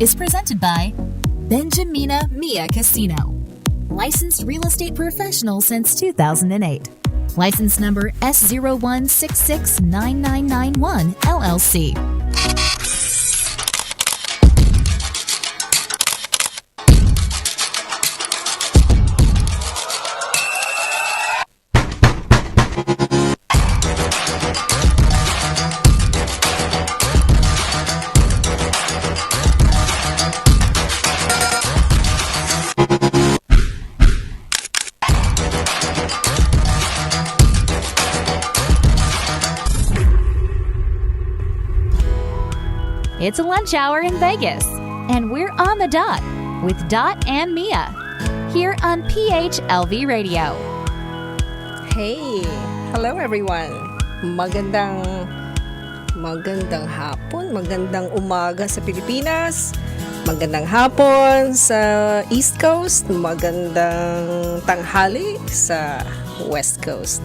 is presented by Benjamina Mia Casino. Licensed real estate professional since 2008. License number S01669991 LLC. It's a lunch hour in Vegas, and we're on the dot with Dot and Mia here on PHLV Radio. Hey! Hello everyone! Magandang hapon, magandang umaga sa Pilipinas, magandang hapon sa East Coast, magandang tanghali sa West Coast.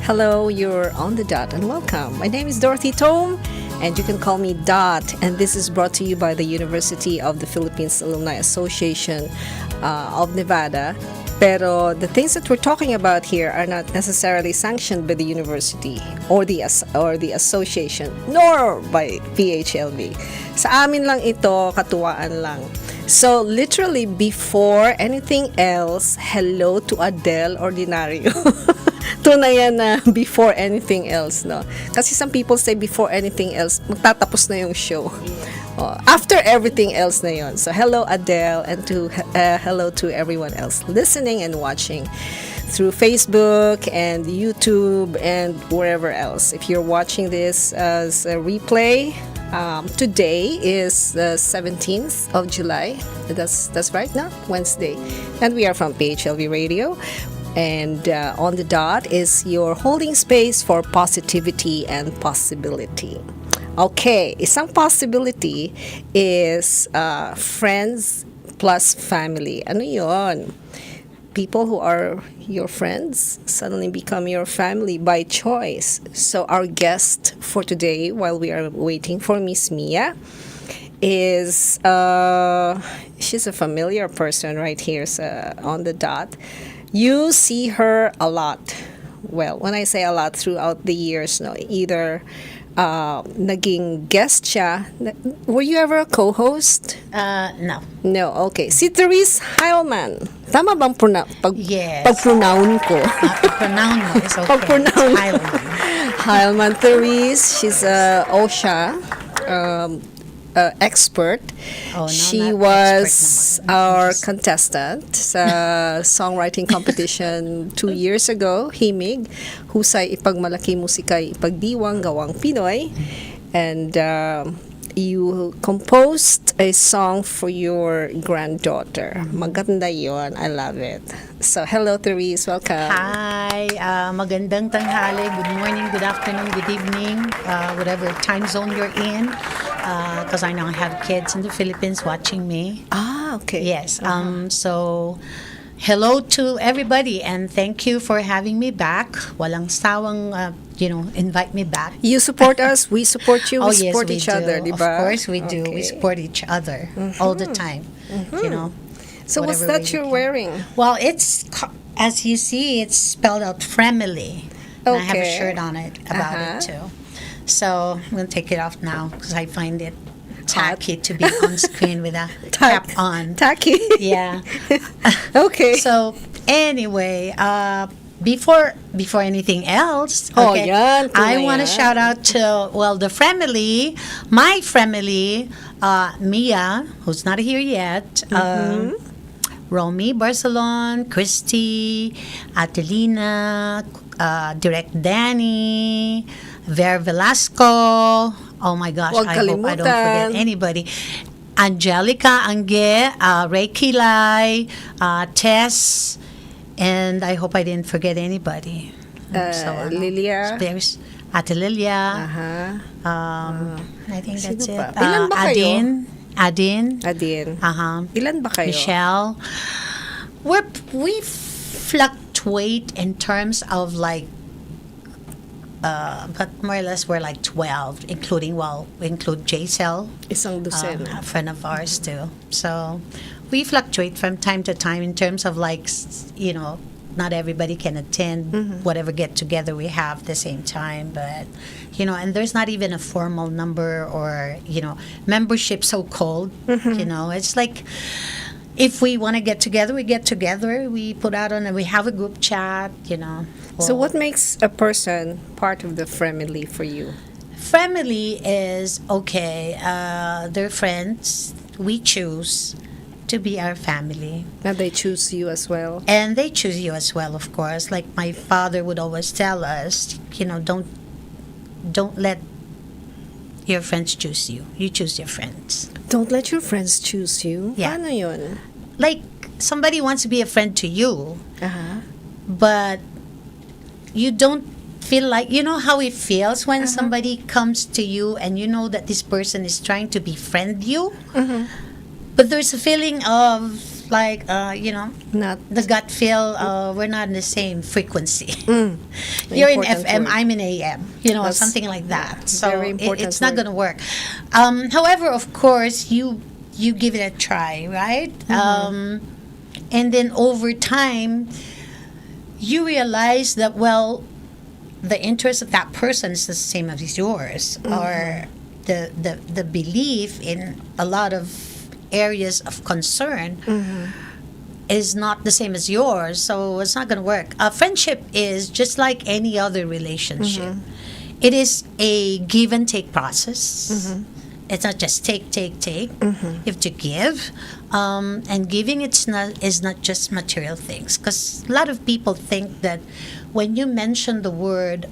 Hello, you're on the dot and welcome. My name is Dorothy Tome, and you can call me Dot, and this is brought to you by the University of the Philippines Alumni Association of Nevada. Pero the things that we're talking about here are not necessarily sanctioned by the university or the association, nor by PHLV. Sa amin lang ito, katuwaan lang. So literally before anything else, hello to Adele Ordinario. Ito na yan na before anything else, no? Kasi some people say before anything else, magtatapos na yung show. After everything else na yun. So hello Adele, and hello to everyone else listening and watching through Facebook and YouTube and wherever else. If you're watching this as a replay, today is the 17th of July. That's right now, Wednesday. And we are from PHLV Radio. And on the dot is your holding space for positivity and possibility. Okay, isang possibility is friends plus family. Ano yon? People who are your friends suddenly become your family by choice. So our guest for today, while we are waiting for Miss Mia, is she's a familiar person right here on the dot. You see her a lot. Well, when I say a lot, throughout the years, no, either naging guest siya. Were you ever a co-host? No. No, okay. Si Therese Heilman. Tama bang Yes. pag-pronoun ko? Pag-pronoun mo is okay. Pag-pronoun. It's Heilman. Heilman Therese. She's a OSHA expert. Oh, no, She not was expert naman. our contestant sa songwriting competition 2 years ago, Himig, Husay Ipagmalaki Musikay Ipagdiwang Gawang Pinoy. And you composed a song for your granddaughter. Maganda yon. I love it. So, hello Therese, welcome. Hi, magandang tanghali, good morning, good afternoon, good evening, whatever time zone you're in, because I know I have kids in the Philippines watching me. Ah, okay. Yes, so hello to everybody, and thank you for having me back. Walang sawang, invite me back. You support us, we support you, we Oh, yes, support we each do. other, di ba? Of course we do. We Okay. support each other all the time, So what's whatever that way we you're can. wearing? Well, as you see, it's spelled out Fremily. And I have a Okay. shirt on it about it too. So I'm going to take it off now because I find it tacky to be on screen with a cap on. Tacky. Yeah. Okay. So anyway, before anything else, Oh, okay, yan, I tunay want to yan. shout out to the Fremily, my Fremily, Mia, who's not here yet, Romy Barcelon, Christy, Atelina, Direct Danny, Ver Velasco. Oh my gosh, Huwag I hope I don't forget kalimutan. anybody. Angelica Angge, Ray Kilay, Tess, and I hope I didn't forget anybody. Lilia. There's Ate Lilia. Aha. I think Sino that's it. pa? Ilan ba kayo? Adin. Adin. Ilan ba kayo? Michelle. We fluctuate in terms of like but more or less we're like 12, include JCell, Isang dosena. a friend of ours too. So we fluctuate from time to time in terms of like, not everybody can attend whatever get together we have at the same time, but and there's not even a formal number or membership so called. It's like if we want to get together, we get together. We put out we have a group chat. So what makes a person part of the Fremily for you? Family is okay. They're friends. We choose to be our family. Now they choose you as well. And they choose you as well, of course. Like my father would always tell us, don't let your friends choose you. You choose your friends. Don't let your friends choose you. Yeah. Ano yun? Like somebody wants to be a friend to you, Uh-huh. but you don't feel like how it feels when somebody comes to you and you know that this person is trying to befriend you, but there's a feeling of like Not the gut feel we're not in the same frequency. The You're in important FM, word. I'm in AM, That's something like that. So very important it's not word. going to work. However, of course, you give it a try, right? And then over time, you realize that, well, the interest of that person is the same as yours, or the belief in a lot of areas of concern is not the same as yours, so it's not going to work. A friendship is just like any other relationship. It is a give and take process. It's not just take. You have to give, and giving is not just material things. Because a lot of people think that when you mention the word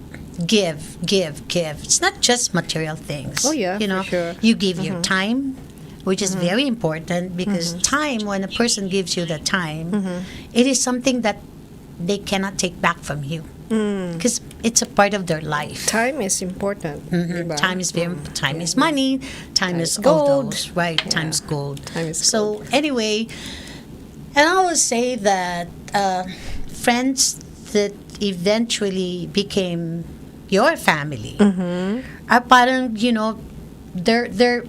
give, it's not just material things. Oh, yeah, for sure. You give your time, which is very important, because time, when a person gives you the time, it is something that they cannot take back from you, because it's a part of their life. Time is important. Diba? Time is time is money. Time is gold. all those, right? Time is gold. Time is so anyway, and I will say that friends that eventually became your family are parang they're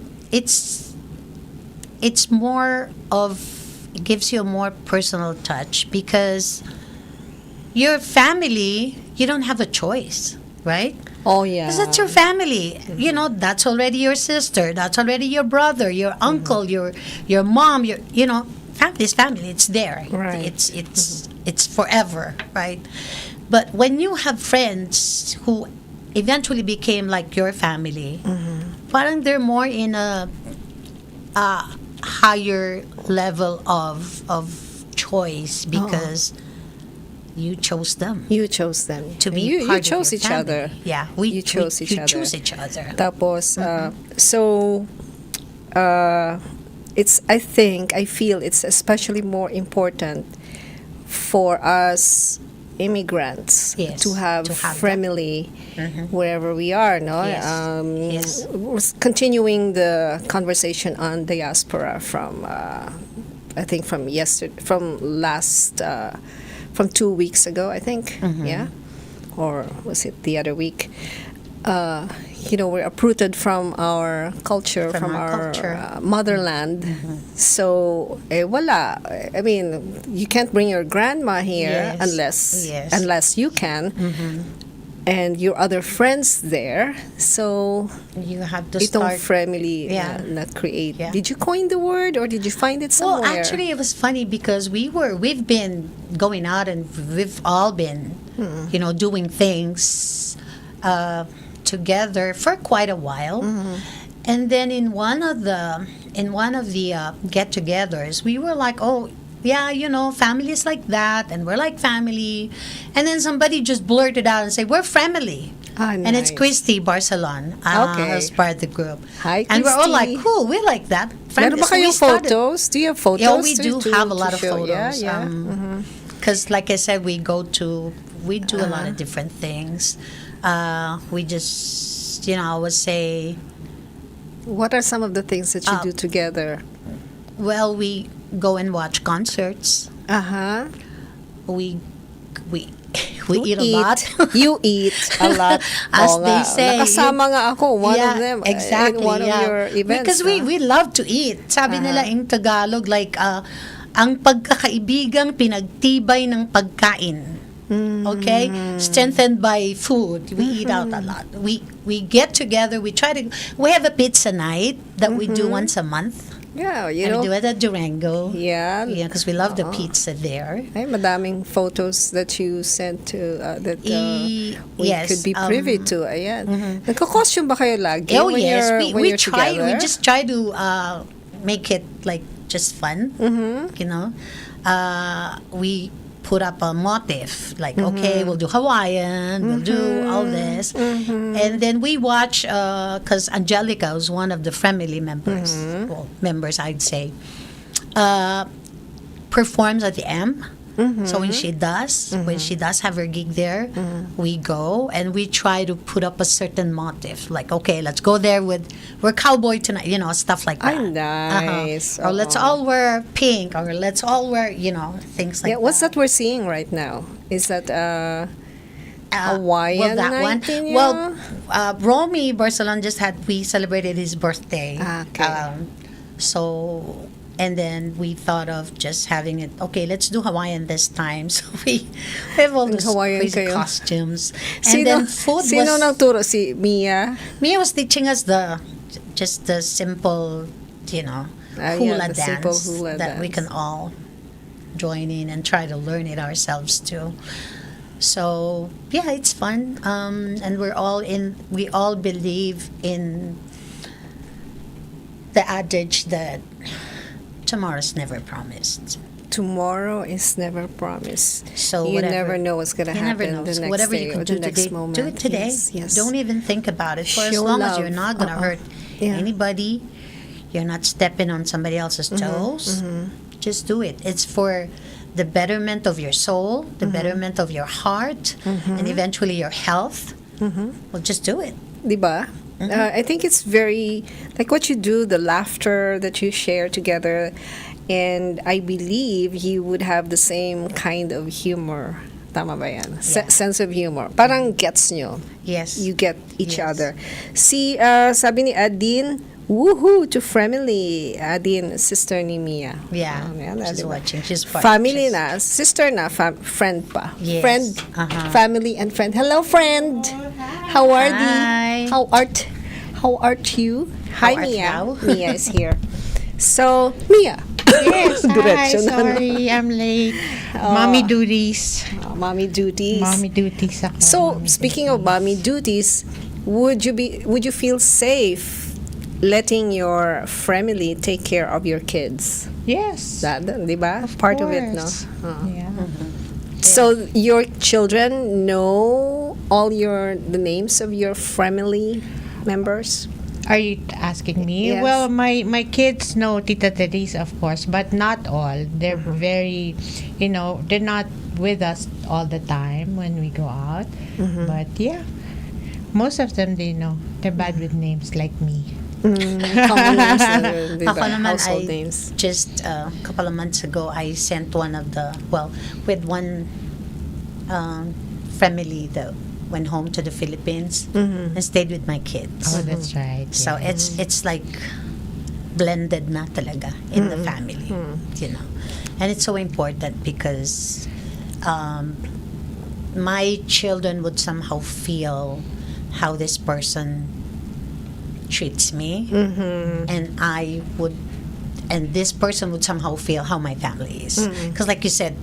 it's more of, it gives you a more personal touch, because your family, you don't have a choice, right? Oh, yeah. Because that's your family. That's already your sister. That's already your brother, your uncle, your mom. Family is family. It's there. Right. It's forever, right? But when you have friends who eventually became like your family, parang they're more in a higher level of choice, because you chose them. You chose them. To be you part chose of your each family. other. Yeah, You chose each other. choose each other. Tapos, I feel it's especially more important for us immigrants Yes, to have that. Fremily wherever we are, no? Yes, yes. We're continuing the conversation on diaspora from, I think from 2 weeks ago, I think, yeah? Or was it the other week? We're uprooted from our culture, from our motherland. So, wala. I mean, you can't bring your grandma here unless you can. And your other friends there. So, You have to itong start. Fremily na create. Yeah. Did you coin the word or did you find it somewhere? Well, actually, it was funny because we've been going out and we've all been, doing things together for quite a while. And then in one of the get-togethers, we were like, oh, yeah, family is like that, and we're like family. And then somebody just blurted out and said, we're Fremily. And it's Nice. Christy Barcelon Okay. as part of the group. Hi, and we're all Christy. like, cool, we like that. Meron ba So we kayong started- photos? Do you have photos? Yeah, we to- do to- have a to lot of show? photos. Yeah. Because, like I said, we do a lot of different things. We just, I would say, What are some of the things that you do together? well, we go and watch concerts. Uh-huh. We we eat a lot. You eat a lot. As Oo they nga. say. Nakasama nga ako, one of them. Exactly. In one of your events. Because we love to eat. Sabi nila in Tagalog, like, ang pagkakaibigang pinagtibay ng pagkain. Okay? Strengthened by food. We eat out a lot. We get together. We have a pizza night that we do once a month. Yeah, you And know. we do it at Durango. Yeah. Yeah, because we love the pizza there. Ay, madaming photos that you sent to that we yes, could be privy to. Ayan. Nagko-costume ba kayo lagi Oh when yes, you're, when we you're try. together? We just try to make it like just fun. You know, we put up a motif like okay, we'll do Hawaiian, we'll do all this, and then we watch because Angelica was one of the Fremily members, members I'd say, performs at the M. So when she does have her gig there, we go and we try to put up a certain motif. Like, okay, let's go there we're cowboy tonight, you know, stuff like that. Ay, nice. Or let's all wear pink, or let's all wear, you know, things like Yeah, what's that we're seeing right now? Is that Hawaiian well, that night one. in Well, Romy Barcelona we celebrated his birthday. Okay. So, and then we thought of just having it, okay, let's do Hawaiian this time. So we have all these Hawaiian crazy kayo. costumes. And then food sino was... nagturo? Si Mia? Mia was teaching us just the simple, you know, hula the dance simple hula that we dance. can all join in and try to learn it ourselves too. So yeah, it's fun, and we all believe in the adage that tomorrow's never promised. Tomorrow is never promised. So you whatever, never know what's going to you never happen know. the So next whatever day you or can the do next today, moment. do it today. Yes. Don't even think about it. For as Show long as love. you're not going to hurt Yeah. anybody, you're not stepping on somebody else's toes, just do it. It's for the betterment of your soul, the betterment of your heart, and eventually your health. Well, just do it. Diba? I think it's very, like what you do, the laughter that you share together, and I believe you would have the same kind of humor. Tama ba yan? Sense of humor. Parang gets nyo. Yes. You get each Yes. other. Si, sabi ni Adine, woohoo to Fremily. Adine, sister ni Mia. Yeah, yan, she's diba? watching. She's part. Family she's- na, sister na, friend pa. Yes. Friend, family and friend. Hello, friend. How are Hi. thee? How art you? Hi, How art Mia. thou? Mia is here. So, Mia. Yes, hi, Diretso na, no? sorry, I'm late. Mommy duties. Mommy duties. Mommy duties ako. So, Mommy speaking of mommy duties, would you feel safe letting your family take care of your kids? Yes. That, di ba? Part of it, no? course. Yeah. So your children know all the names of your family members? Are you asking me? Yes. Well, my kids know Tita Teresa, of course, but not all. They're very, they're not with us all the time when we go out. But yeah, most of them they know. They're bad with names like me. Common names, di ba? Ako naman, Household names. just a couple of months ago, I sent with one family that went home to the Philippines and stayed with my kids. Oh, that's right. So yeah. it's like blended na talaga in the family, and it's so important because my children would somehow feel how this person treats me, and this person would somehow feel how my family is, because like you said,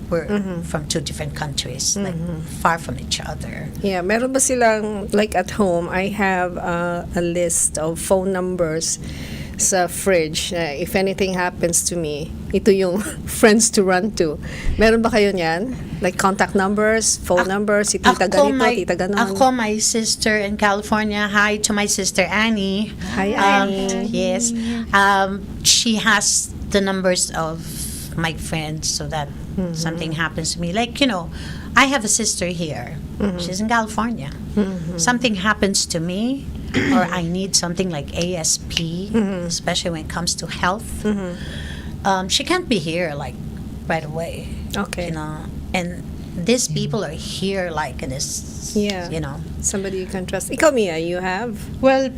we're from two different countries, like far from each other. Yeah, meron ba silang, like at home, I have a list of phone numbers sa fridge. If anything happens to me, ito yung friends to run to. Meron ba kayo niyan? Like contact numbers, phone numbers, si tita ganito, tita ganon. Ako, my sister in California, hi to my sister Annie. Hi, Annie. Yes. She has the numbers of my friends so that something happens to me. Like, I have a sister here. She's in California. Something happens to me or I need something like ASP, especially when it comes to health. She can't be here like right away. Okay. And these people are here like in this, Yeah. you know. Somebody you can trust. Ikaw, Mia, you have? Well,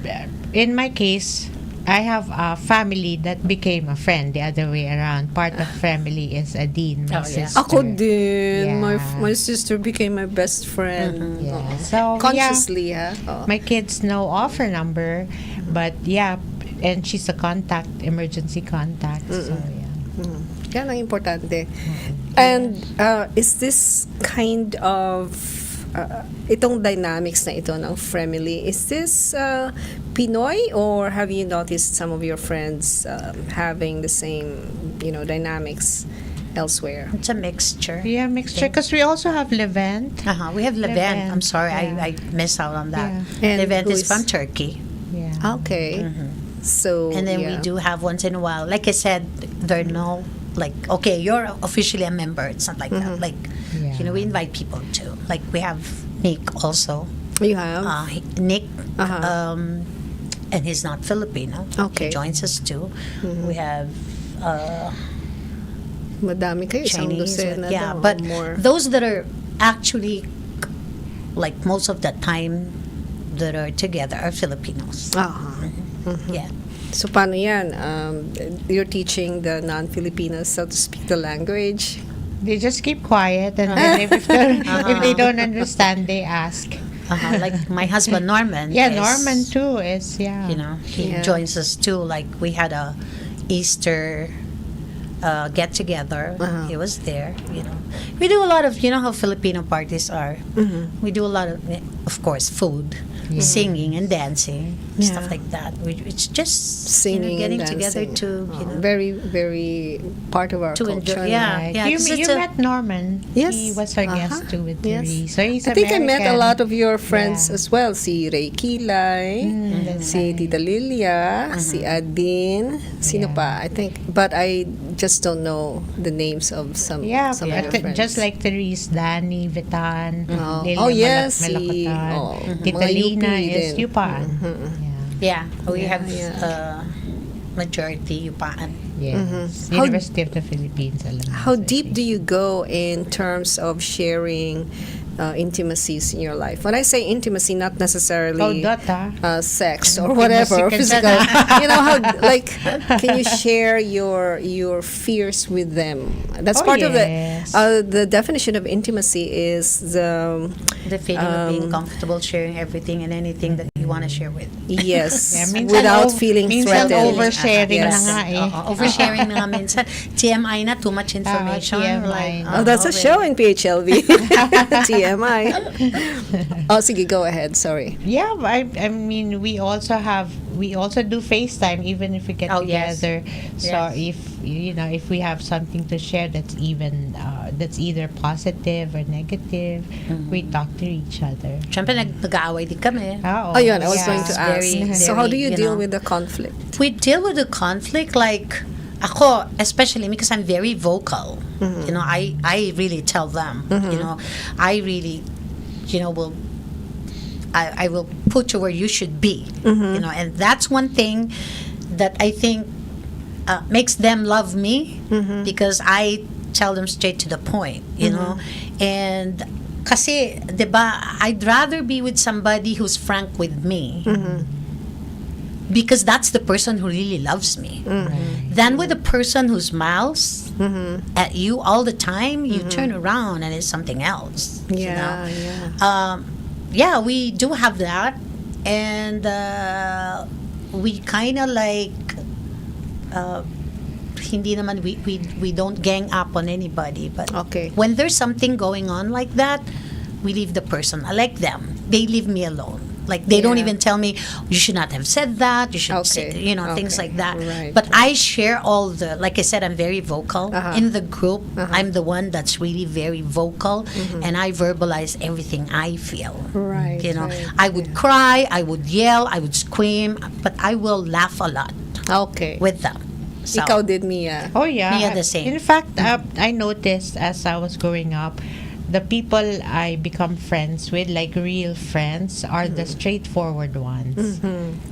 in my case, I have a family that became a friend the other way around. Part of family is a dean, my Oh, yeah. sister. Ako din. Yeah. My sister became my best friend. Yeah. Oo. So, Consciously, ha? Oo. my kids know of her number, but yeah, and she's a contact, emergency contact. So, yeah. Yan ang importante. And is this kind of itong dynamics na ito ng Fremily, is this Pinoy, or have you noticed some of your friends having the same, dynamics elsewhere? It's a mixture. Yeah, mixture. Because we also have Levant. We have Levant. Levant, I'm sorry, yeah. I missed out on that. Yeah. And Levant who is is- from Turkey. Yeah. Okay. So, And then we yeah. do have once in a while, like I said, there are no, like, okay, you're officially a member. It's not like that. Like, Yeah. we invite people too. Like, we have Nick also. You have? Nick, Uh-huh. and he's not Filipino. Okay. He joins us too. We have Madami kayo. Isang Chinese. dosena Yeah, daw, but more. those that are actually, like, most of the time that are together are Filipinos. Aha. Yeah. So, paano yan? You're teaching the non-Filipinos how to speak the language? They just keep quiet, and then if they don't understand, they ask. Like my husband Norman. Yeah, is, Norman too is, yeah. He Yeah. joins us too. Like we had a Easter get together. He was there. We do a lot of how Filipino parties are. We do a lot of course, food, singing and dancing, stuff Yeah. like that. It's just Singing getting and together dancing. to Very, very part of our To enjoy- culture. yeah. Right. Yeah, you 'cause you it's a- met Norman. Yes. He was our guest too with Yes. Therese. So he's I think I met a American. lot of your friends Yeah. as well. Si Ray Kilay, that's si right. Tita Lilia, si Adin, sino Yeah. pa? I think, but I just don't know the names of some Yeah, some of your friends. just like Therese, Danny, Vitan, Oh. Lilia Oh, yes, Malakotan, Tita mga Lina UP is din. Yupan. Yeah, we Yeah, have yeah. majority Yupaan. Yes. How- University of the Philippines. How deep do you go in terms of sharing intimacies in your life? When I say intimacy, not necessarily Oh, Dota. sex or whatever, Intimacy physical. can- How can you share your fears with them? That's Oh, part of yes. the definition of intimacy is the The feeling of being comfortable sharing everything and anything that you want to share with. yes Yeah, minsan without feeling minsan threatened. oversharing Yes. na nga eh. Oversharing na nga minsan. TMI na, too much information. TMI. Oh, that's a show in PHLV. TMI. Oh, sige, go ahead. Sorry. Yeah, I mean, we also do FaceTime even if we get Oh, yes. together. So Yes. if we have something to share that's either positive or negative, we talk to each other. Siyempre, nag-aaway din kami. Oh, Ayun, I was going to It's ask. very, So how do you very, deal know. with the conflict? We deal with the conflict like ako, especially because I'm very vocal. I really tell them. I really, will. I will put you where you should be. And that's one thing that I think makes them love me because I tell them straight to the point. And kasi, 'di ba, I'd rather be with somebody who's frank with me. Because that's the person who really loves me. Than with a person who smiles at you all the time, you turn around and it's something else. Yeah. Yeah, we do have that, and we kind of like hindi naman we don't gang up on anybody, but Okay. when there's something going on like that, we leave the person. I like them. They leave me alone. Like they don't Yeah. even tell me you should not have said that. You should Okay. say, things Okay. like that. Right. But I share all the. Like I said, I'm very vocal in the group. Uh-huh. I'm the one that's really very vocal, and I verbalize everything I feel. Right, right, I would cry, I would yell, I would scream, but I will laugh a lot Okay. with them. So, Ikaw did, Mia. Oh yeah, Mia the same. In fact, I noticed as I was growing up the people I become friends with, like real friends, are the straightforward ones.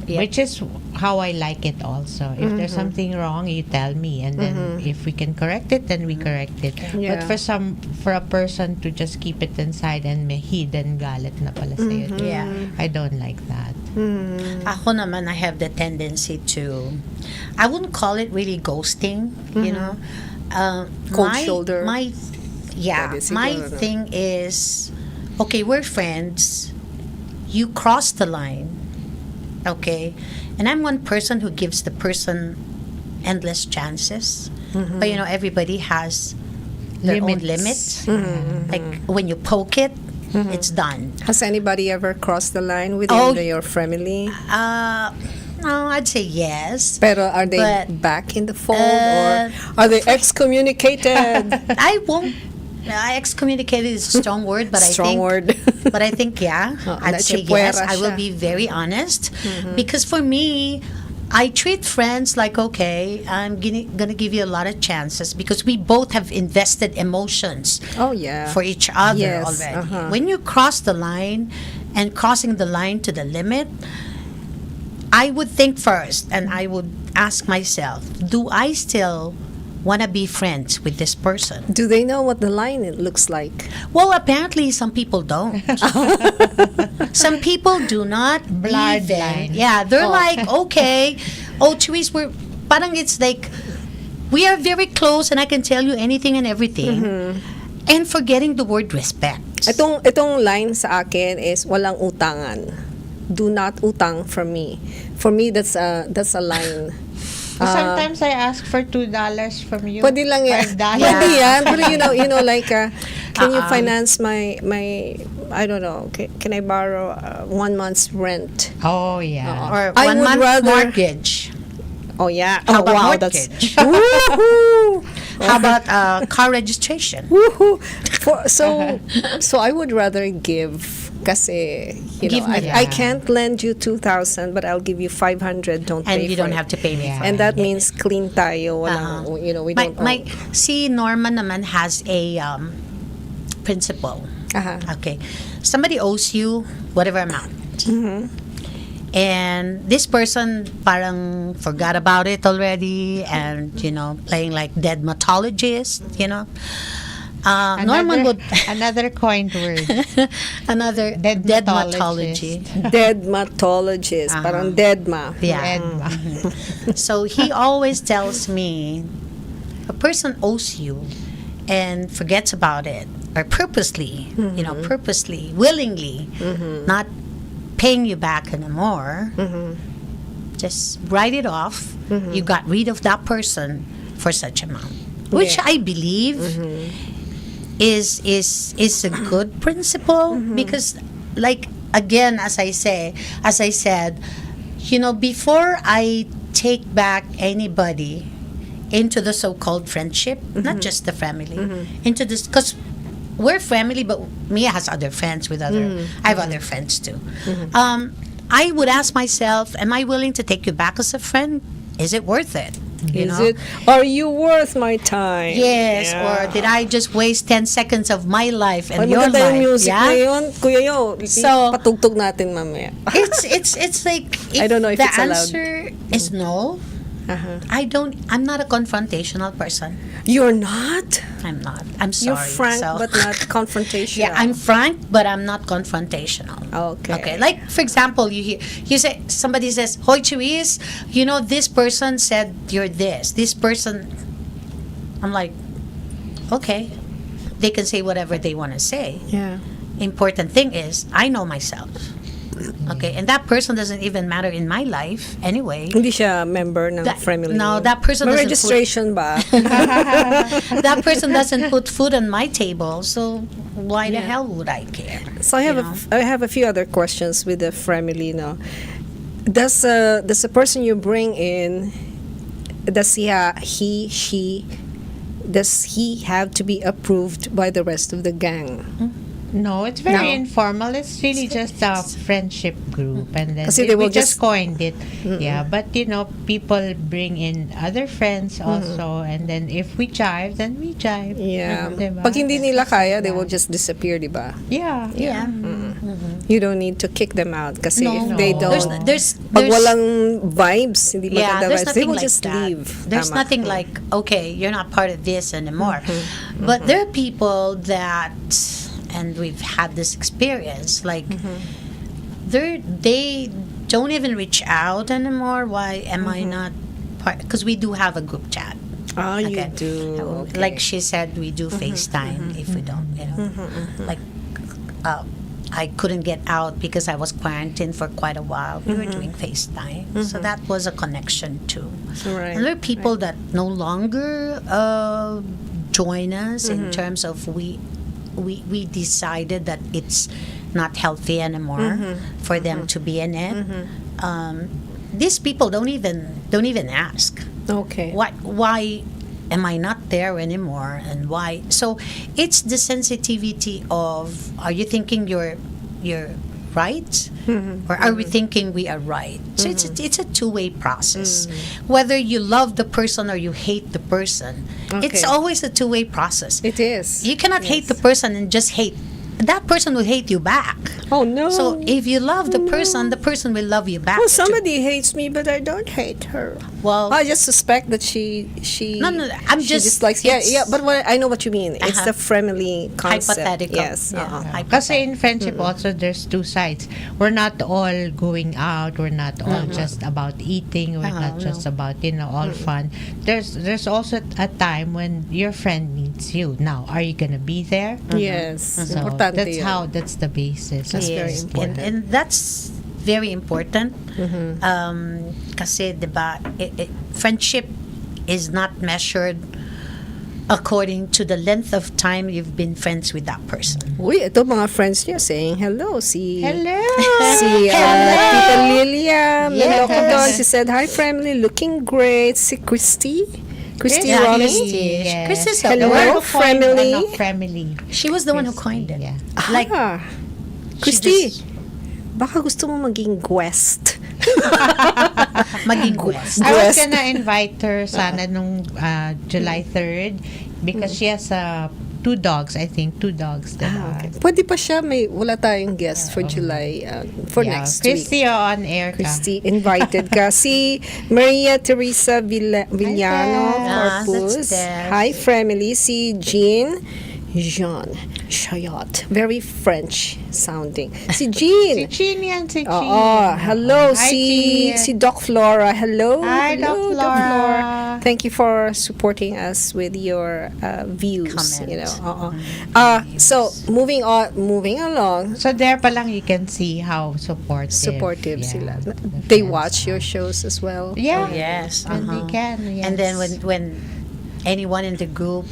Yeah. Which is how I like it also. If there's something wrong, you tell me, and then if we can correct it, then we correct it. Yeah. But for a person to just keep it inside and may hidden galit na pala sa'yo, Yeah. I don't like that. Ako naman, I have the tendency to, I wouldn't call it really ghosting, you know. Cold shoulder. Yeah, Pwede my siguro, no? thing is, okay, we're friends. You cross the line, okay? And I'm one person who gives the person endless chances. But, you know, everybody has their own limits. Like, when you poke it, it's done. Has anybody ever crossed the line within Oh. your family? No, I'd say yes. Pero are they But, back in the fold, or are they excommunicated? I won't. Excommunicated is a strong word, but Strong word. But I think I'd say nachipuera yes. I will siya. be very honest, because for me, I treat friends like, okay, I'm gonna give you a lot of chances because we both have invested emotions Oh yeah. for each other Yes, already. uh-huh. When you cross the line, and crossing the line to the limit, I would think first, and I would ask myself, do I still want to be friends with this person? Do they know what the line it looks like? Well, apparently some people don't. Some people do not Bloodline. even. Yeah, they're like, okay, Cherise, we're parang it's like we are very close and I can tell you anything and everything. And forgetting the word respect. Itong line sa akin is walang utangan. Do not utang from me. For me, that's a line. Sometimes I ask for $2 from you. Pwede lang yan. $5. Pwede yan. Pero you know, like, can you finance my, I don't know, can I borrow 1 month's rent? Oh, yeah. Or I 1 would month rather- mortgage. Oh, yeah. How Oh, about wow, mortgage? Woohoo! How about car registration? Woohoo! So I would rather give. Kasi, Give me I that. can't lend you 2,000, but I'll give you 500. Don't And pay you for don't it. have to pay me Yeah. for And it. that means clean tayo. Walang, we My, don't my, owe. see, Norma naman has a principle. Aha. Okay. Somebody owes you whatever amount. And this person parang forgot about it already and, you know, playing like dead mythologist, you know. Norman would... Another coined word. another Dead dead mythologist. mythology. Dermatologist. Parang deadma. Yeah. And, So he always tells me, a person owes you and forgets about it, or purposely, you know, purposely, willingly, not paying you back anymore. Just write it off. You got rid of that person for such amount, which Yeah. I believe is a good principle, because, like, again, as I said, you know, before I take back anybody into the so-called friendship, not just the family, into this, because we're family, but Mia has other friends with other, I have other friends too. I would ask myself, am I willing to take you back as a friend? Is it worth it? You Is know? it? Are you worth my time? Yes, Yeah. or did I just waste 10 seconds of my life and Ay, your maganda yung life? music na yun. Kuya Yo, So- patugtog natin mamaya. It's like, if I don't know if the it's allowed. answer is no, I'm not a confrontational person. You're not? I'm not. I'm sorry. You're frank So- but not confrontational. Yeah, I'm frank, but I'm not confrontational. Okay. Okay. Like, for example, you say, somebody says, "Hoy, Cherise, you know, this person said you're this. This person," I'm like, okay, they can say whatever they want to say. Yeah. Important thing is, I know myself. Okay, and that person doesn't even matter in my life anyway. Hindi siya member ng Fremily. No, that person May doesn't registration ba? that person doesn't put food on my table, so why the hell would I care? So I have a few other questions with the Fremily now. Does the person you bring in, does he have to be approved by the rest of the gang? No, it's very No? informal. It's really just a friendship group, and then Kasi they we will just just- coined it. Yeah, but people bring in other friends also, and then if we jive, then we jive. Yeah. Diba? Pag hindi nila kaya, they will just disappear, di ba? Yeah. Yeah. You don't need to kick them out kasi No, if they no. don't, There's pag walang vibes, hindi yeah, maganda there's vibes, they nothing will like just that. leave. There's Tama. nothing like, okay, you're not part of this anymore. But there are people that, and we've had this experience, like they don't even reach out anymore. Why am I not part? Because we do have a group chat. Oh, you Okay. do. Okay. Like she said, we do FaceTime if we don't, like I couldn't get out because I was quarantined for quite a while. We were doing FaceTime, so that was a connection too. Right. And there are people that no longer join us in terms of we decided that it's not healthy anymore for them to be in it. These people don't even ask. Okay. Why am I not there anymore, and why? So it's the sensitivity of, are you thinking you're right, or are we thinking we are right? So it's a two-way process. Whether you love the person or you hate the person, it's Okay. always a two-way process. It is. You cannot hate the person and just hate. That person will hate you back. Oh, no. So if you love the person will love you back. Well, too. somebody hates me, but I don't hate her. Well, I just suspect that she No, I'm she just- dislikes. it's- But I know what you mean. It's the Fremily concept. hypothetical. Yes. Yeah. Uh-huh. Kasi in friendship also, there's two sides. We're not all going out. We're not all just about eating. We're not just about all fun. There's also a time when your friend needs you. Now, are you gonna be there? Yes. So Importante that's yun. that's the basis. That's very Yes. important. And that's very important. Kasi, diba, friendship is not measured according to the length of time you've been friends with that person. Uy, ito mga friends niya saying hello. Hello. Si Tita Lilia Yes. Melocodon, she said, hi Fremily, looking great. Si Christy Yeah, Ronnie. Christy. Yes. Christy is Hello. the one who Fremily. Fremily. She was the one who coined it. Yeah. Like, Ah, she Christy, just- baka gusto mo maging guest. maging quest. I was Guest. gonna invite her sana nung July 3rd because she has two dogs, I think. Two dogs. Diba? Okay. Pwede pa siya, wala tayong guest for July, for Yeah, next week. Christy, on air ka. Christy, invited ka. Si Maria Teresa Villano, Ah, Corpus. that's there. Hi, Fremily. Si Jean Chayot. Very French sounding. Si Jean. Si Chin yan, si Chin. Hello. Hi, si Chin. Doc Flora. Hello. Hi, Hello, Doc Flora. Thank you for supporting us with your views. Comment. So moving along. So there pa lang you can see how supportive. Sila. the They friends watch are. your shows as well. Yeah. Yes. And they can, yes. And then when anyone in the group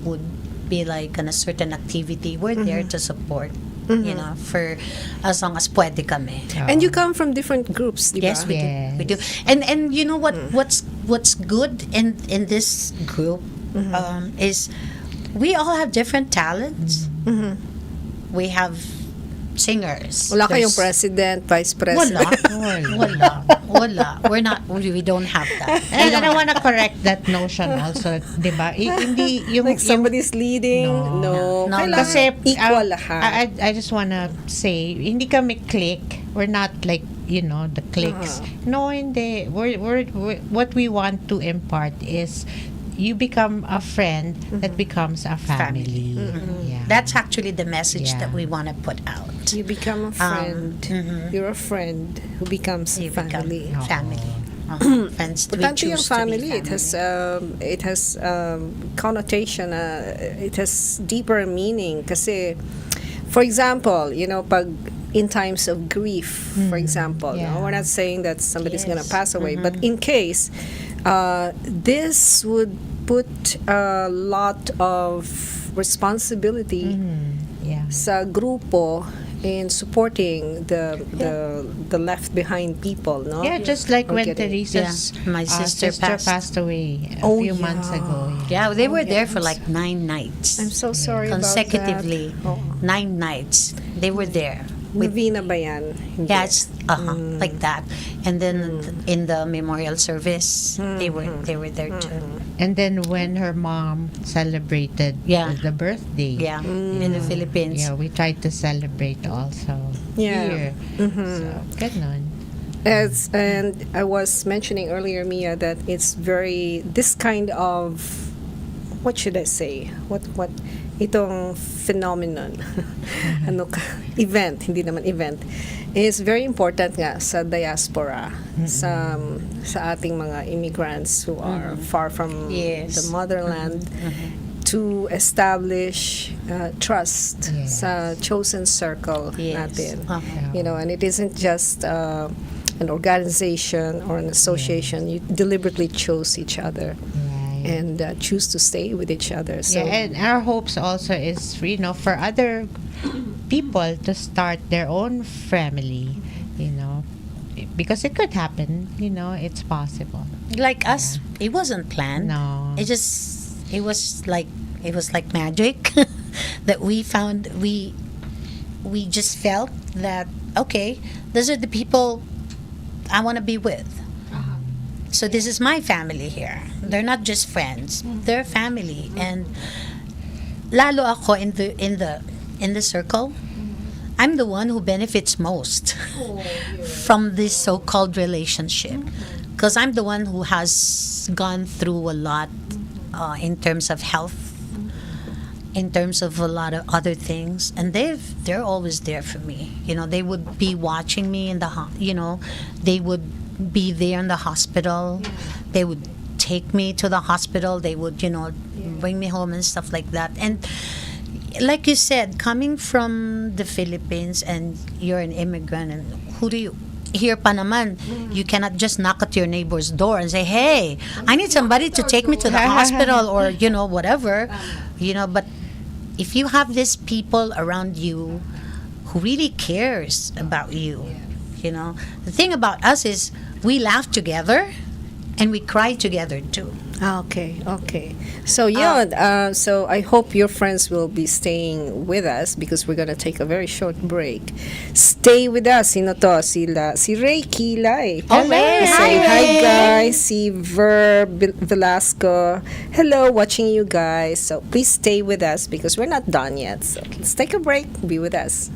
would be like on a certain activity, we're there to support. For as long as pwede kami. And you come from different groups, di ba? Yes, we Yes. do. We do. And you know what's good in this group is we all have different talents. We have singers. Wala kayong There's- president, vice president. Wala. We don't have that. And I want to correct that notion also, di ba? Hindi yung Like somebody's leading. No. No. Kailangan kasi equal lahat. I just wanna say, hindi kami clique. We're not like, the cliques. No, hindi. We're, what we want to impart is you become a friend that becomes a family. Yeah. That's actually the message Yeah. that we want to put out. You become a friend. You're a friend who becomes You a family. become family. Friends. We Importante yung choose to be family. It has connotation. It has deeper meaning. Kasi, for example, pag in times of grief, for example, Yeah. we're not saying that somebody's gonna Yes. pass away, but in case, this would put a lot of responsibility Yeah. sa grupo in supporting the left behind people, no? Yeah, just like Or when getting- Teresa's My sister passed. away a Oh, few months yeah. ago. Yeah, they were there for yes. like 9 nights. I'm so sorry consecutively. about that. 9 nights. They were there. Novena ba yan? Hindi. Yes, like that. And then in the memorial service, they were there too. And then when her mom celebrated Yeah. the birthday, Yeah, in the Philippines. yeah, we tried to celebrate also Yeah. here. So, ganun. And I was mentioning earlier, Mia, that it's this kind of, what should I say? What itong phenomenon, event, hindi naman event, is very important nga sa diaspora, sa ating mga immigrants who are far from Yes. the motherland, to establish trust Yes. sa chosen circle Yes. natin. Uh-huh. And it isn't just an organization or an association. You deliberately chose each other and choose to stay with each other. So Yeah, and our hopes also is, for other people to start their own family, because it could happen, it's possible. Like us, it wasn't planned. No. It was like magic that we found. We just felt that, okay, these are the people I want to be with. So this is my family here. They're not just friends; they're family. And lalo ako in the circle, I'm the one who benefits most from this so-called relationship, because I'm the one who has gone through a lot in terms of health, in terms of a lot of other things, and they're always there for me. They would be watching me in the they would be there in the hospital. They would take me to the hospital. They would bring me home and stuff like that. And like you said, coming from the Philippines and you're an immigrant, and who do you here pa naman, you cannot just knock at your neighbor's door and say, hey, I need somebody to take me to the hospital, or whatever. But if you have these people around you who really cares about you, the thing about us is we laugh together and we cry together too. Okay. So so I hope your friends will be staying with us, because we're gonna take a very short break. Stay with us. Sino to? Si Ray Kilay. Oh, Ray. Say Hi, hi, Ray. guys. Si Velasco. Hello, watching you guys. So please stay with us, because we're not done yet. So let's take a break. Be with us.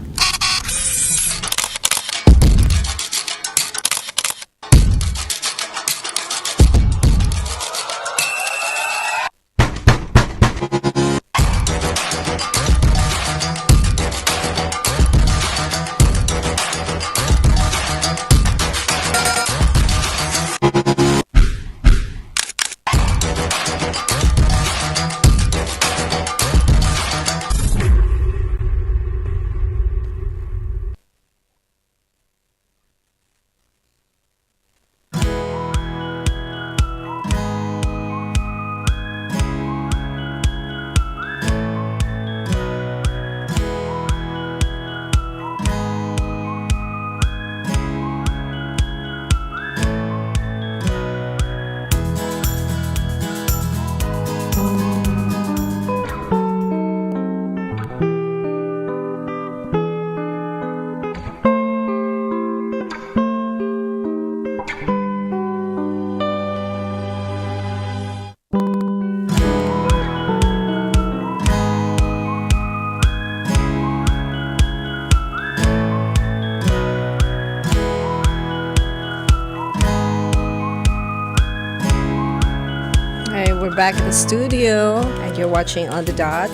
We're back in the studio, and you're watching On the Dot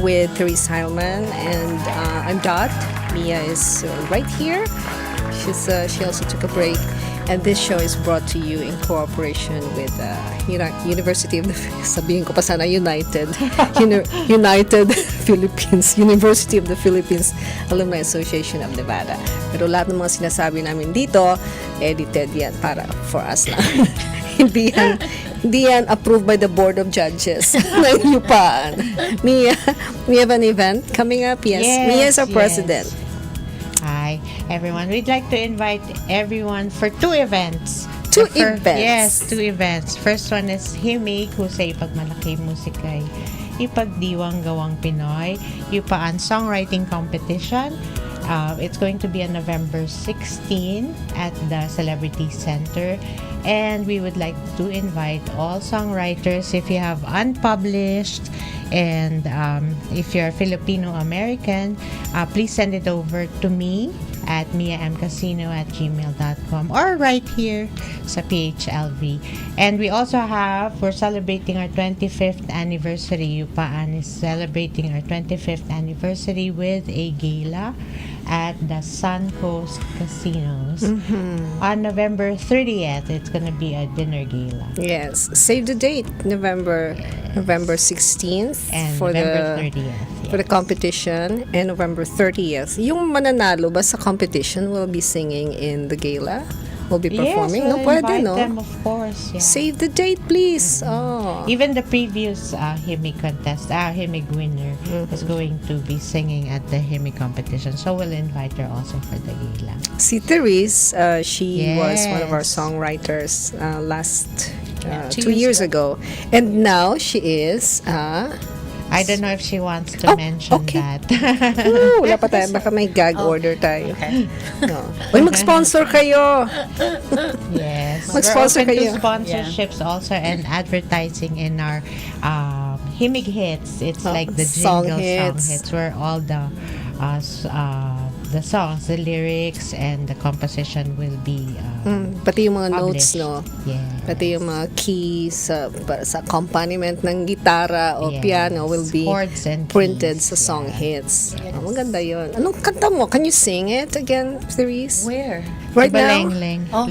with Therese Heilman, and I'm Dot. Mia is right here. She also took a break, and this show is brought to you in cooperation with University of the sabihin ko pa sana United Philippines, University of the Philippines Alumni Association of Nevada. Pero lahat ng mga sinasabi namin dito, edited yan para for us lang. Hindi yan approved by the Board of Judges. Nainupaan. Mia, we have an event coming up. Yes. Mia is our president. Hi, everyone. We'd like to invite everyone for 2 events. Two The events? Yes, 2 events. First one is Himig, who sa Ipagmalaki Musikay Ipagdiwang Gawang Pinoy, Yupaan Songwriting Competition. It's going to be on November 16 at the Celebrity Center. And we would like to invite all songwriters, if you have unpublished and if you're Filipino-American, please send it over to me at miamcasino@gmail.com or right here sa PHLV. And we're celebrating our 25th anniversary. Yupaan is celebrating our 25th anniversary with a gala at the Suncoast Casinos. On November 30th. It's gonna be a dinner gala. Yes. Save the date. November 16th And for November the 30th. for the competition, and November 30th. Yung mananalo ba sa competition will be singing in the gala? Will be performing? Yes, No, we'll pwede, invite no? them, of course. Yeah. Save the date, please. Oh. Even the previous Himig contest, Himig winner is going to be singing at the Himig competition. So we'll invite her also for the gala. Si Therese, she was one of our Yes. songwriters last 2 2 years ago. And now she is I don't know if she wants to mention okay. that. wala pa tayo, baka may gag order tayo. Okay. No. Uy, mag-sponsor kayo. Yes. Mag-sponsor We're open kayo. to sponsorships also and advertising in our Himig hits. It's like the song jingle song hits. hits where all the songs, the lyrics, and the composition will be Pati yung mga notes, published. no? Yes. Pati yung mga keys sa accompaniment ng gitara o Yes. piano will be Chords and printed keys. sa song Yeah. hits. Maganda yun. Anong kanta mo? Can you sing it again, Therese? Where? Right now? Baleng-leng. Oh.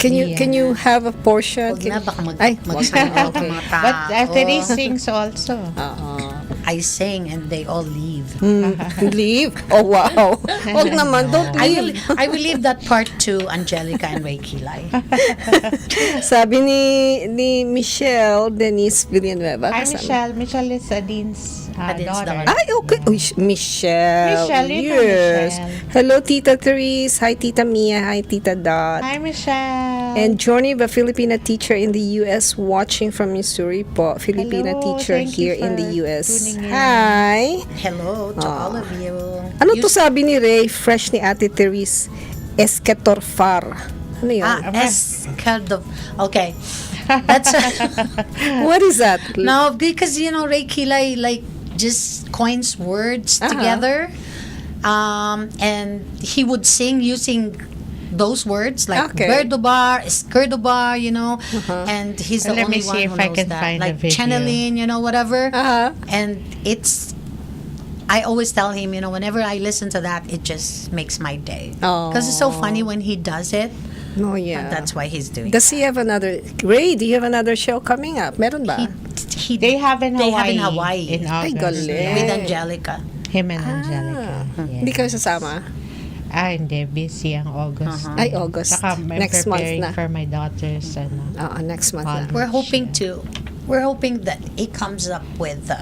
Can you have a portion? Huwag na, baka Ay, mag-sign wag out na. ng mga But tao. Therese sings also. I sing and they all leave. Leave? Oh, wow. Huwag naman. Don't leave. I will leave that part to Angelica and Ray Kilay. Sabi ni Michelle Denise Villanueva. Hi, kasama. Michelle. Michelle is Adine's Adine's daughter. daughter. Ay, okay. Uy, Michelle. Michelle, you know Yes. Michelle. Hello, Tita Therese. Hi, Tita Mia. Hi, Tita Dot. Hi, Michelle. And Johnny, the Filipina teacher in the U.S. watching from Missouri po. Filipina Hello, teacher thank you here in for the U.S. tuning in. Hi. Hello to all of you. Ano You to sabi ni Ray? Fresh ni Ate Therese. Escatorfar. Ano yun? Okay. That's What is that? no, because Ray Kilay just coins words together. And he would sing using those words like Okay. Verdobar, Eskerdobar, and he's the Let me only one see who if I knows can that. find like the video. channeling, whatever. Uh-huh. And I always tell him, whenever I listen to that, it just makes my day. Because it's so funny when he does it. Oh, yeah. And that's why he's doing Does he have another... Ray, do you have another show coming up? Meron ba? They have in Hawaii. They have in Hawaii. In Ay, August. galing. with Angelica. Him and Angelica. Yes. Hindi kayo sasama? Hindi. Busy ang August. Ay, August. Saka I'm Next month preparing na. for my daughter's Next month na. College. We're hoping that it comes up with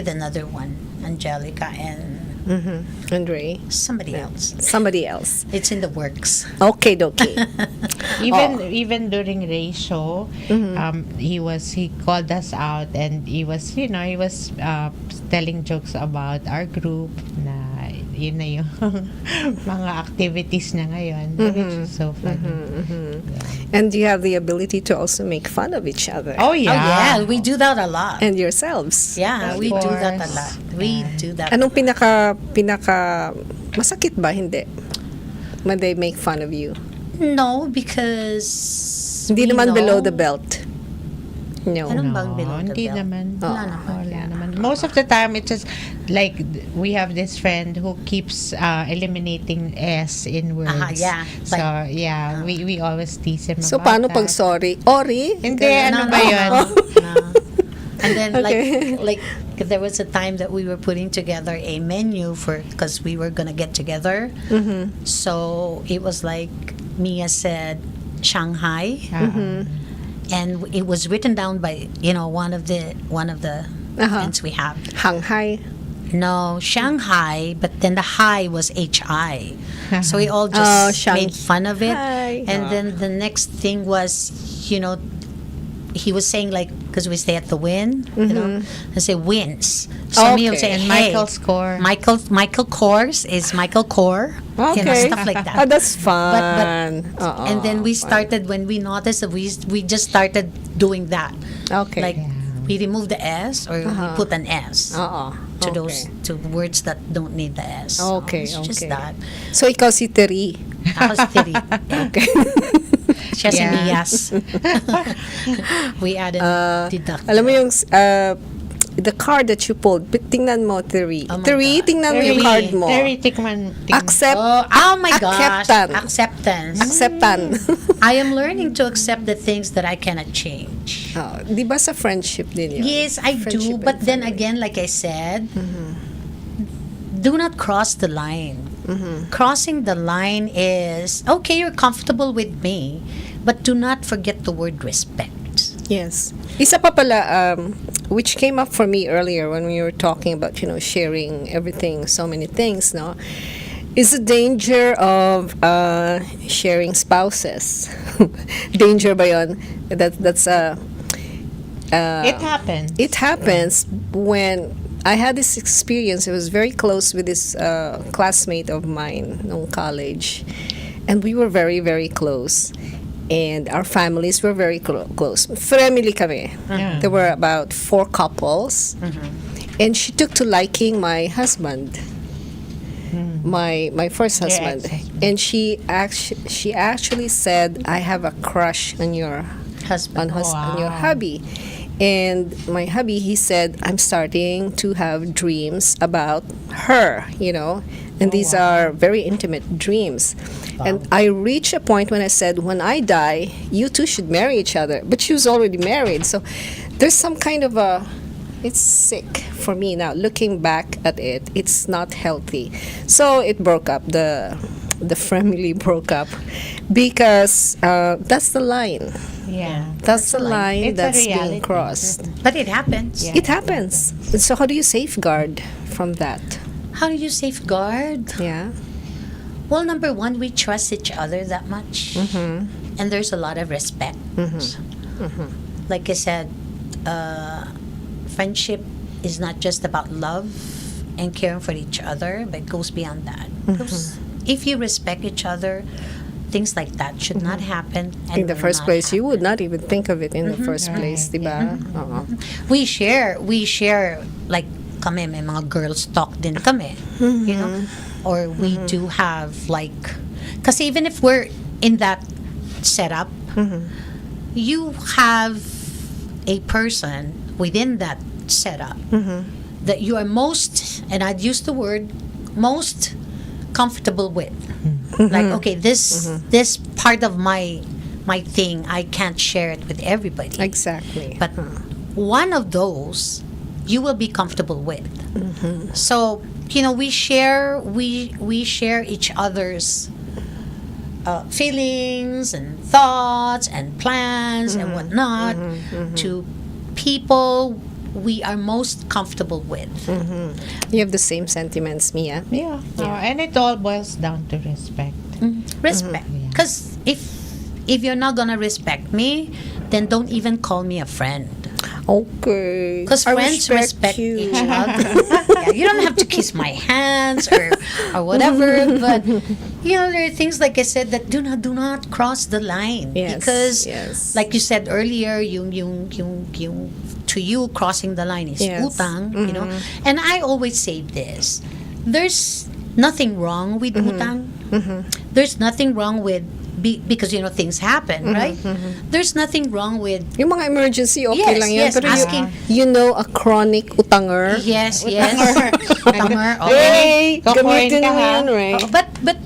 another one, Angelica and And Ray? somebody else. Somebody else. It's in the works. Okay, okay. Even during Ray's show, he called us out and he was telling jokes about our group na yun na yung mga activities na ngayon, which is so funny. And you have the ability to also make fun of each other. Oh yeah. Oh yeah, we do that a lot. And yourselves. Yeah, Of we do that a course. lot. We do that. Anong pinaka masakit ba? Hindi. When they make fun of you. No, because Hindi we naman know- below the belt. No. Anong bang below the Hindi belt? naman. Wala naman. Wala naman. Most of the time, it's just like we have this friend who keeps eliminating S in words. Yeah. So, yeah, we always tease him So, about paano that. pag sorry? Ori? Hindi, ano ba yun? No. And then Okay. like there was a time that we were putting together a menu because we were gonna get together. So it was like Mia said Shanghai, and it was written down by one of the friends we have. Hanghai. No, Shanghai, but then the high was HI. So we all just made fun of it. Shanghai. And then the next thing was, he was saying, like, because we stay at the Win, I say wins. So me would say, Okay. hey, Michael's Core. Michael Kors is Michael Core. Okay. Stuff like that. Oh, that's fun. And then we started, when we noticed that we just started doing that. Okay. Like, we remove the S or we put an S to those to words that don't need the S. Okay, It's just okay. that. So, ikaw si Terry. Ako si Tiri. Okay. Siya si Yeah. Mias. We added deduct. Alam mo yung the card that you pulled, tingnan mo, Terry. Oh my Terry, God. tingnan mo yung Terry, card mo. Terry, tikman. Accept. Oh my gosh. Acceptance. Acceptance. Acceptan. I am learning to accept the things that I cannot change. Di ba sa friendship din yun? Yes, I do. Friendship But and then family. again, like I said, do not cross the line. Crossing the line is, okay, you're comfortable with me, but do not forget the word respect. Yes. Isa pa pala, which came up for me earlier when we were talking about, sharing everything, so many things, no? Is the danger of sharing spouses. Danger ba yun? That's It happens. It happens when I had this experience. I was very close with this classmate of mine in college, and we were very, very close. And our families were very close. Fremily kami. Yeah. There were about 4 couples, and she took to liking my husband, my first husband, and she actually said, "I have a crush on your Husband. on your Wow. hubby." And my hubby, he said, "I'm starting to have dreams about her, and these are very intimate dreams." And I reached a point when I said, "When I die, you two should marry each other." But she was already married, so there's some kind of it's sick for me now. Looking back at it, it's not healthy. So it broke up. The family broke up because that's the line. Yeah. That's the line It's a that's being reality. crossed. But it happens. Yeah. It happens. So how do you safeguard from that? How do you safeguard? Yeah. Well, number one, we trust each other that much. And there's a lot of respect. Like I said, friendship is not just about love and caring for each other, but it goes beyond that. Because if you respect each other, things like that should not happen. And In the will first not place, you happen. would not even think of it in the first place, Right, diba? We share, like, kami, may mga girls talk din kami, or we do have, like, kasi even if we're in that setup, you have a person within that setup that you are most, and I'd use the word, most comfortable with. Like, okay, this part of my thing, I can't share it with everybody. Exactly. But one of those you will be comfortable with. So, we share each other's feelings and thoughts and plans and whatnot to people we are most comfortable with. You have the same sentiments, Mia. Yeah. And it all boils down to respect. Respect. Because if you're not gonna respect me, then don't even call me a friend. Okay. Because I friends respect you. each other. Yeah, you don't have to kiss my hands or whatever, but there are things, like I said, that do not cross the line. Yes, Because yes. like you said earlier, yung to you crossing the line is Yes. utang, And I always say this. There's nothing wrong with utang. There's nothing wrong with because things happen, right? There's nothing wrong with Yung mga emergency, okay Yes, lang yan. yes, Pero asking- a chronic utanger. yes. Utanger, okay. Hey, Kukuhain gamitin ka, mo ha? yan, right? But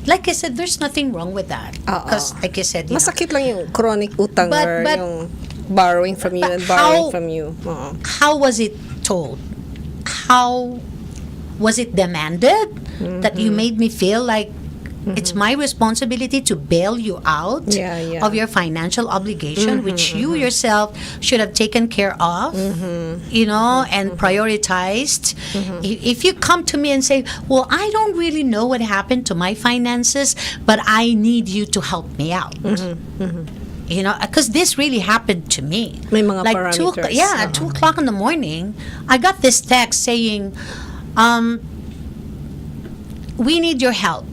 like I said, there's nothing wrong with that. Because like I said, Masakit lang yung chronic utanger, But- yung borrowing from you But and borrowing how- from you. Oo. how was it told? How was it demanded that you made me feel like It's my responsibility to bail you out Yeah, yeah. of your financial obligation, which you yourself should have taken care of, and prioritized. If you come to me and say, well, I don't really know what happened to my finances, but I need you to help me out. Because this really happened to me. May mga like parameters. 2 o'clock in the morning, I got this text saying, we need your help.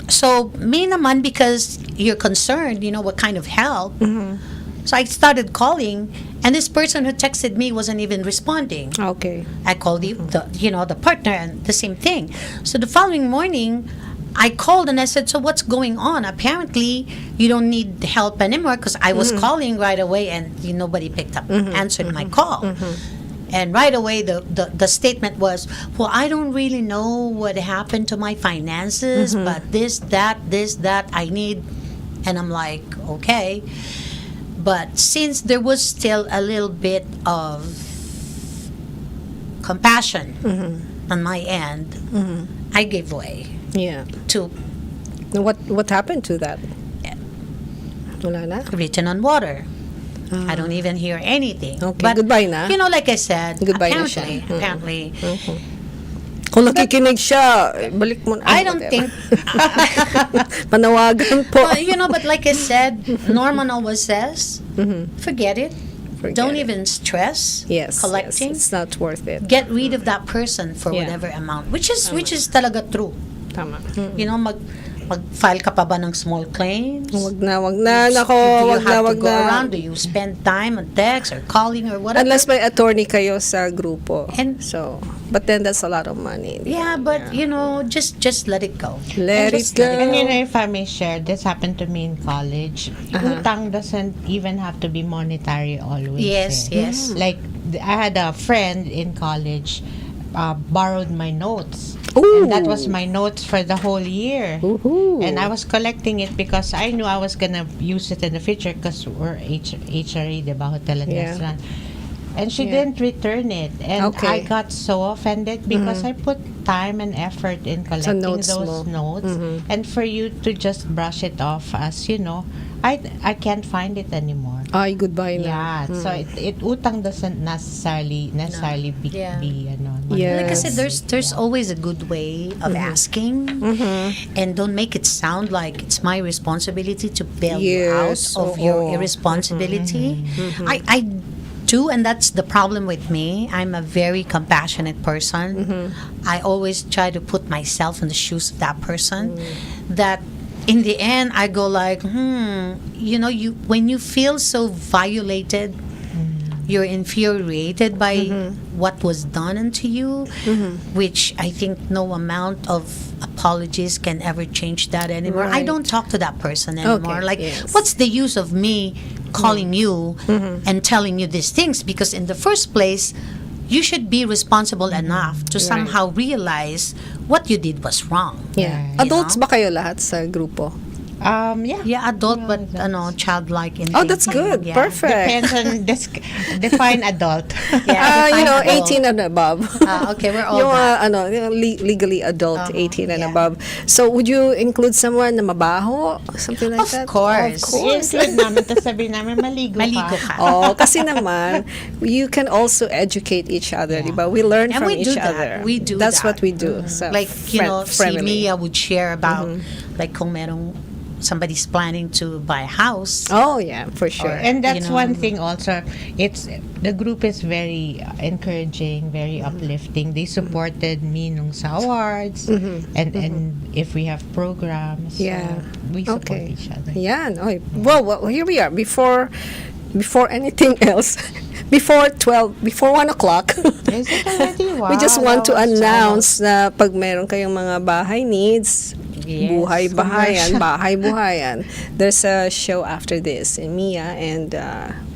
So, me naman, because you're concerned, what kind of help. So I started calling, and this person who texted me wasn't even responding. Okay. I called the partner, and the same thing. So the following morning, I called and I said, so what's going on? Apparently, you don't need help anymore, because I was calling right away and nobody picked up, answered my call. And right away, the statement was, well, I don't really know what happened to my finances, but this, that, I need. And I'm like, okay. But since there was still a little bit of compassion on my end, I gave way Yeah. to Now, what happened to that? Wala na? written on water. I don't even hear anything. Okay, But, goodbye na. like I said, Goodbye na siya. apparently, Kung nakikinig siya, balik mo na. I don't think, Panawagan po. but like I said, Norman always says, forget it. Forget Don't it. even stress Yes, collecting. yes, it's not worth it. Get rid of that person for Yeah. whatever amount, which is talaga true. Tama. Mag-file ka pa ba ng small claims? Wag na. Nako, Do you wag na, have wag to go na. around? Do you spend time on text or calling or whatever? Unless may attorney kayo sa grupo. And- But then that's a lot of money. Yeah, but just let it go. Let it Just go. let And if I may share, this happened to me in college. Utang doesn't even have to be monetary always. Yes, yes. Like, I had a friend in college borrowed my notes. Ooh. And that was my notes for the whole year. Woohoo. And I was collecting it because I knew I was gonna use it in the future because we're HRA, diba? Hotel and Yeah. restaurant. And she Yeah. didn't return it. And Okay. I got so offended because I put time and effort in collecting notes those mo. notes. And for you to just brush it off as, I can't find it anymore. Ay, goodbye na. Yeah. So it utang doesn't necessarily be, Yeah. money. Yeah. Like I said, Yes. there's always a good way of asking, and don't make it sound like it's my responsibility to bail you out Yes, of your oo. irresponsibility. I do, and that's the problem with me. I'm a very compassionate person. I always try to put myself in the shoes of that person. That in the end, I go like, when you feel so violated, you're infuriated by what was done unto you, which I think no amount of apologies can ever change that anymore. I Right. don't talk to that person anymore. Okay, Like, yes. what's the use of me calling you and telling you these things? Because in the first place, you should be responsible enough to somehow realize what you did was wrong. Yeah. You Adults know? ba kayo lahat sa grupo? Yeah. Yeah, adult, but childlike in Oh, that's thinking. good. Yeah. Perfect. Depends on define adult. Yeah, define adult. 18 and above. Okay, we're all yung that. yung legally adult, 18 and above. So, would you include someone na mabaho? Something like Of that? course. Of course. I-include namin, tapos sabihin namin, maligo Maligo ka. ka. Oh, kasi naman, you can also educate each other, di ba? We learn And from we do each that. other. We do That's that. what we do. So, Like, si Fremily. Mia would share about, like, kung merong somebody's planning to buy a house. Oh, yeah, for sure. And that's You know. one thing also. It's the group is very encouraging, very uplifting. They supported me nung sa awards, and if we have programs, Yeah. we support Okay. each other. Yeah, no. Well, here we are. Before anything else, before 1 o'clock, Is it already? Wow, we just want to that was announce na pag meron kayong mga bahay needs, Yes, buhay-bahayan, bahay-buhayan, there's a show after this, and Mia and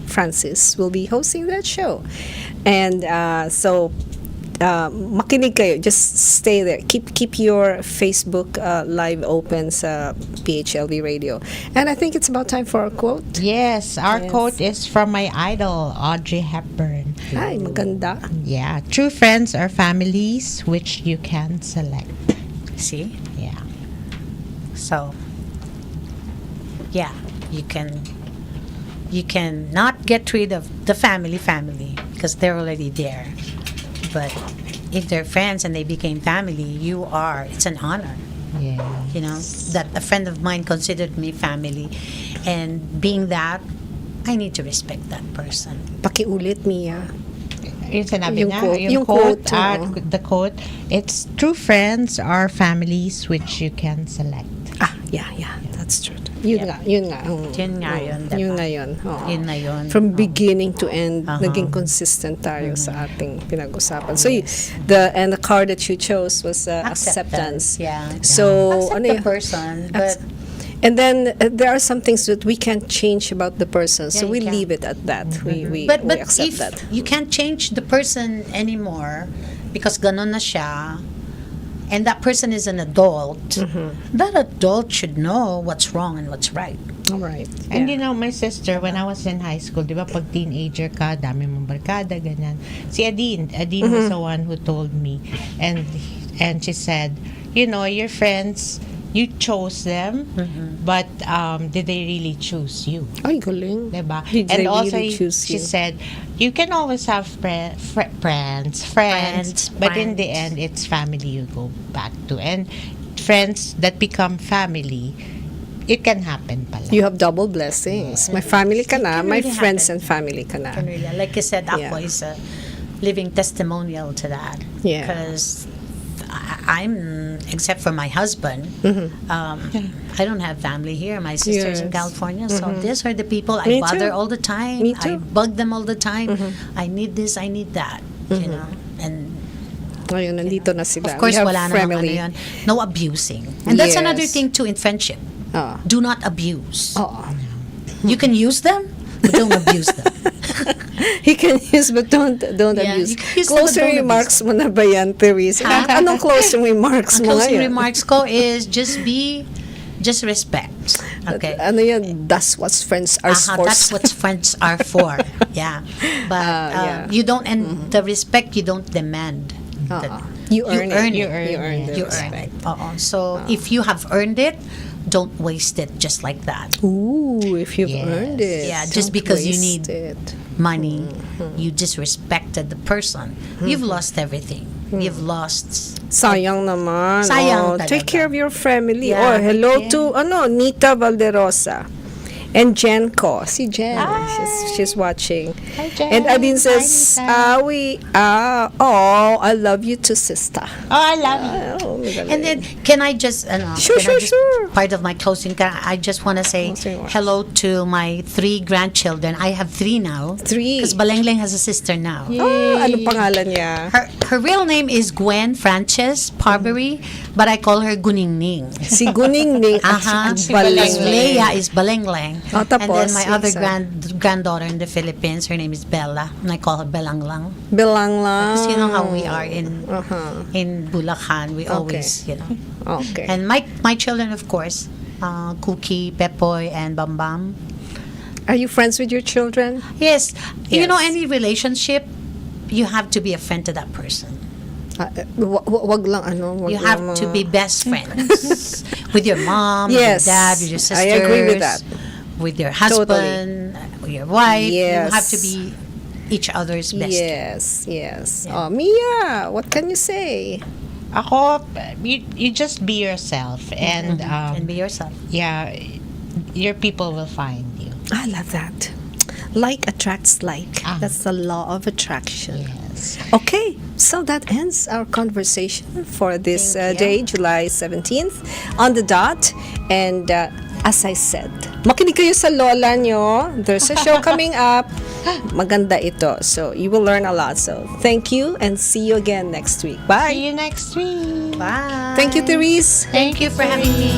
Francis will be hosting that show. And so, makinig kayo. Just stay there. Keep your Facebook live open sa PHLV Radio. And I think it's about time for our quote. Yes, our Yes. quote is from my idol, Audrey Hepburn. Ay, maganda. Yeah, true friends are families which you can select. See? Yeah. So, yeah, you can not get rid of the family because they're already there. But if they're friends and they became family, it's an honor. Yeah. You know, that a friend of mine considered me family. And being that, I need to respect that person. Pakiulit, Mia. Yung sinabi Yung niya, quote. yung Yung quote, quote, the quote, it's true friends are families which you can select. Yeah. That's true. Yun nga. Yun nga yun, diba? Yun nga yun. Oo. Yun na yun. From beginning to end, Uh-huh. naging consistent tayo sa ating pinag-usapan. So, the card that you chose was acceptance. Yeah. So, Accept ano the yun? person, but And then there are some things that we can't change about the person, so Yeah, we you leave it at that. We but accept if that. you can't change the person anymore because ganon na siya, and that person is an adult, that adult should know what's wrong and what's right. All right. And you know, my sister, when I was in high school, di ba, pag teenager ka, dami mong barkada, ganyan. Si Adine was the one who told me. And she said, you know, your friends, you chose them, but did they really choose you? Ay, galing. Diba? Did And they also, really choose she you? said, you can always have friends, but in the end, it's family you go back to. And friends that become family, it can happen pala. You have double blessings. My family ka na, can my really friends happen. and family ka na. And really, like I said, Aqua Yeah. is a living testimonial to that. Yeah. Because I'm, except for my husband, I don't have family here. My sister's in Yes. California, so these are the people I Me bother too. all the time. Me I too. bug them all the time. I need this, I need that. You know, and Ngayon, nandito na sila. of course, We have wala namang ano Fremily. yun. No abusing, and that's Yes. another thing too in friendship. Ah. Do not abuse. Oo. You can use them, but don't abuse them. He can use but don't Yeah, abuse. you can use them, but Closing don't remarks mo na ba yan, Therese? Ha? Anong closing remarks Ang mo closing ngayon? remarks ko is just respect. Okay. Ano yun? That's what friends are for. That's what friends are for. Yeah. But yeah. you don't, and the respect you don't demand. You earn it. You earn the You earn respect. it. So if you have earned it, don't waste it just like that. Ooh, if you've Yes. earned it. Yeah, just don't because you waste need it. Money, you disrespected the person. You've lost everything. You've lost. Sayang naman. Sayang Take talaga. care of your family. Yeah, Hello yeah. to Nita Valderosa. And Jen ko. Si Jen. She's watching. Hi, Jen. And Adine Hi, says, Nita. I love you too, sister. Oh, I love you. Oh, magaling. And then, can I just, Sure, can I just- sure. part of my closing, I just want to say Closing remarks. hello to my 3 grandchildren. I have 3 now. 3. Because Balengleng has a sister now. Anong pangalan niya? Her real name is Gwen Frances Parbury, but I call her Guningning. Si Guningning at Aha. si Balengleng. Leia is Balengleng. Oh, And tapos, then my yung other isa? granddaughter in the Philippines, her name is Bella, and I call her Belanglang. Bilang lang. Because you know how we are Uh-huh. in Bulacan, we always, Okay. And my children, of course, Cookie, Pepoy, and Bambam. Are you friends with your children? Yes, you know, Yes. any relationship, you have to be a friend to that person. Wag lang wag You lang have to mga- be best friends with your mom, with Yes, your dad, with your sisters. I agree with that. With your husband, with your wife. Yes. You have to be each other's best. Yes. Yeah. Oh, Mia, what can you say? Ako, you just be yourself. And, And be yourself. yeah, your people will find you. I love that. Like attracts like. That's the law of attraction. Yes. Okay, so that ends our conversation for this Thank you. day, July 17th, on the dot. And as I said, makinig kayo sa lola nyo. There's a show coming up. Maganda ito. So you will learn a lot. So thank you and see you again next week. See Bye. you next week. Bye. Thank you, Therese. Thank you for having me.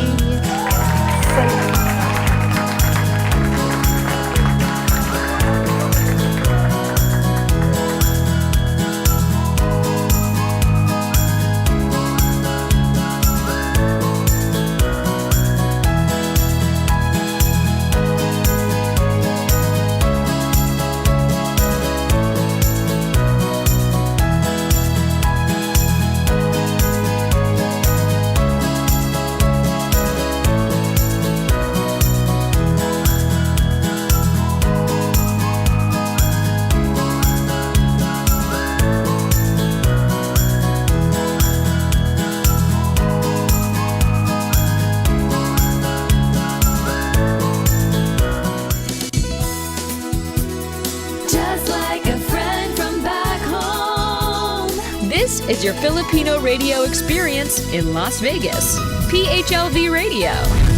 is your Filipino radio experience in Las Vegas. PHLV Radio.